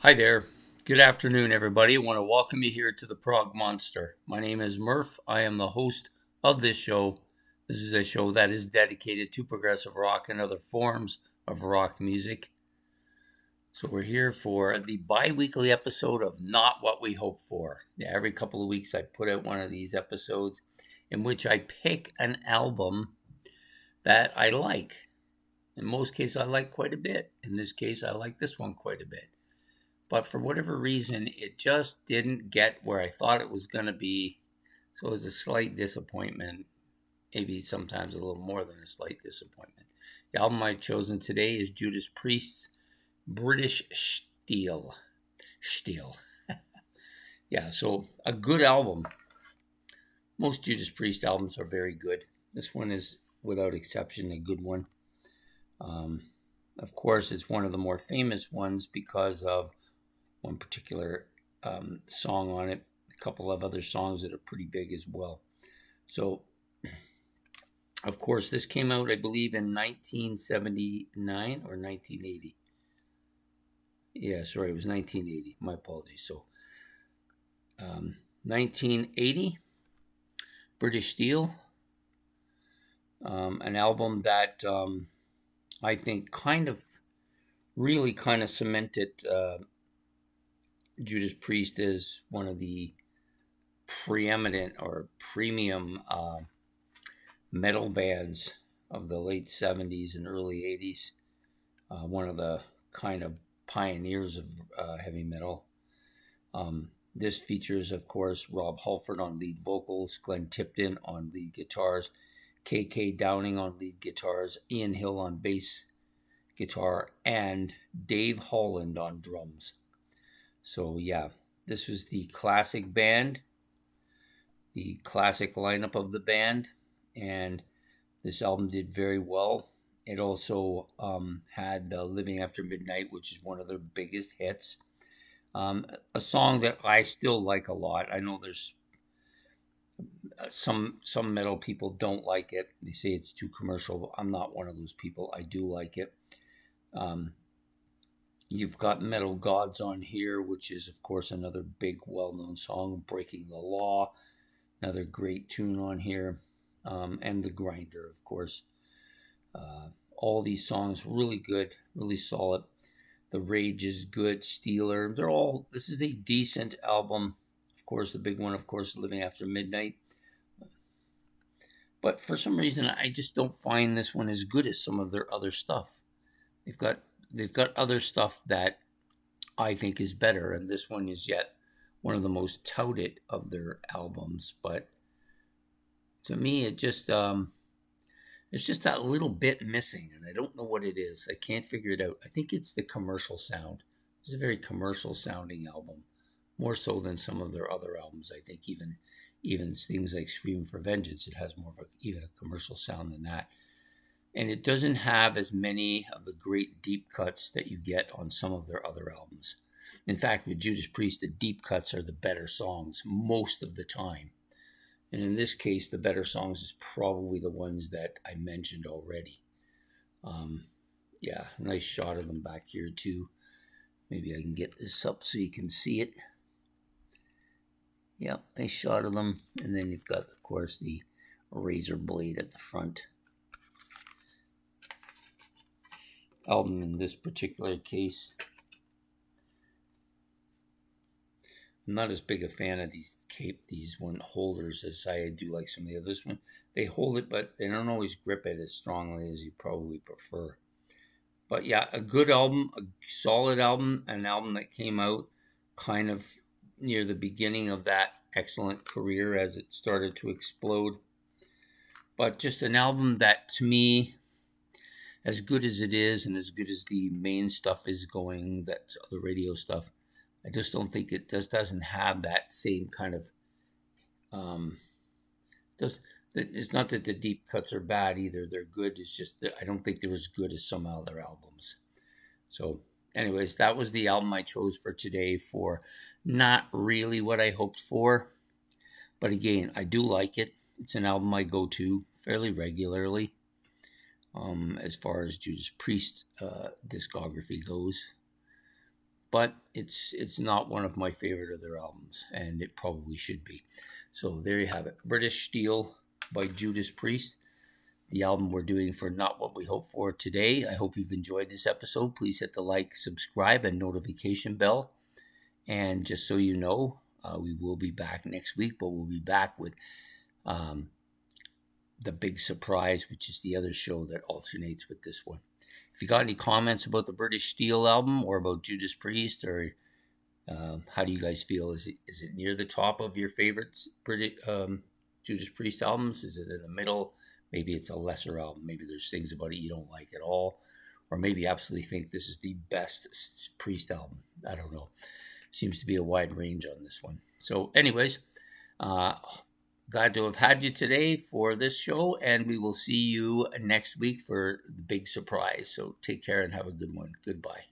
Hi there. Good afternoon, everybody. I want to welcome you here to the Prog Monster. My name is Murph. I am the host of this show. This is a show that is dedicated to progressive rock and other forms of rock music. So we're here for the bi-weekly episode of Not What We Hope For. Yeah, every couple of weeks I put out one of these episodes in which I pick an album that I like. In most cases, I like quite a bit. In this case, I like this one quite a bit. But for whatever reason, it just didn't get where I thought it was going to be. So it was a slight disappointment, maybe sometimes a little more than a slight disappointment. The album I've chosen today is Judas Priest's British Steel. Steel. Yeah, so a good album. Most Judas Priest albums are very good. This one is, without exception, a good one. Of course, it's one of the more famous ones because of one particular song on it, a couple of other songs that are pretty big as well. So, of course, this came out, I believe, in 1979 or 1980. Yeah, sorry, it was 1980. My apologies. So, 1980, British Steel, an album that I think really kind of cemented Judas Priest is one of the preeminent or premium metal bands of the late 70s and early 80s. One of the kind of pioneers of heavy metal. This features, of course, Rob Halford on lead vocals, Glenn Tipton on lead guitars, K.K. Downing on lead guitars, Ian Hill on bass guitar, and Dave Holland on drums. So yeah, this was the classic band, the classic lineup of the band, and this album did very well. It also had Living After Midnight, which is one of their biggest hits. A song that I still like a lot. I know there's some metal people don't like it. They say it's too commercial. I'm not one of those people. I do like it. You've got Metal Gods on here, which is, of course, another big, well-known song, Breaking the Law, another great tune on here, and The Grinder, of course. All these songs really good, really solid. The Rage is good, Steeler. This is a decent album. Of course, the big one, of course, Living After Midnight. But for some reason, I just don't find this one as good as some of their other stuff. They've got other stuff that I think is better, and this one is yet one of the most touted of their albums. But to me, it's just that little bit missing, and I don't know what it is. I can't figure it out. I think it's the commercial sound. It's a very commercial sounding album, more so than some of their other albums. I think even things like Scream for Vengeance, it has more of even a commercial sound than that. And it doesn't have as many of the great deep cuts that you get on some of their other albums. In fact, with Judas Priest, the deep cuts are the better songs most of the time. And in this case, the better songs is probably the ones that I mentioned already. Yeah, nice shot of them back here too. Maybe I can get this up so you can see it. Yep, nice shot of them. And then you've got, of course, the razor blade at the front. Album in this particular case. I'm not as big a fan of these one holders as I do like some of the others. One, they hold it, but they don't always grip it as strongly as you probably prefer. But yeah, a good album, a solid album, an album that came out kind of near the beginning of that excellent career as it started to explode. But just an album that, to me, as good as it is and as good as the main stuff is going, that's the radio stuff, I just don't think it doesn't have that same kind of it's not that the deep cuts are bad either. They're good. It's just that I don't think they're as good as some other albums. So anyways, that was the album I chose for today for not really what I hoped for. But again, I do like it. It's an album I go to fairly regularly. As far as Judas Priest discography goes. but it's not one of my favorite of their albums, and it probably should be. So there you have it, British Steel by Judas Priest, the album we're doing for Not What We Hope For today. I hope you've enjoyed this episode. Please hit the like, subscribe, and notification bell. And just so you know, we will be back next week, but we'll be back with The Big Surprise, which is the other show that alternates with this one. If you got any comments about the British Steel album or about Judas Priest, or how do you guys feel? Is it near the top of your favorite British Judas Priest albums? Is it in the middle? Maybe it's a lesser album. Maybe there's things about it you don't like at all, or maybe absolutely think this is the best Priest album. I don't know. Seems to be a wide range on this one. So, anyways, glad to have had you today for this show, and we will see you next week for the big surprise. So take care and have a good one. Goodbye.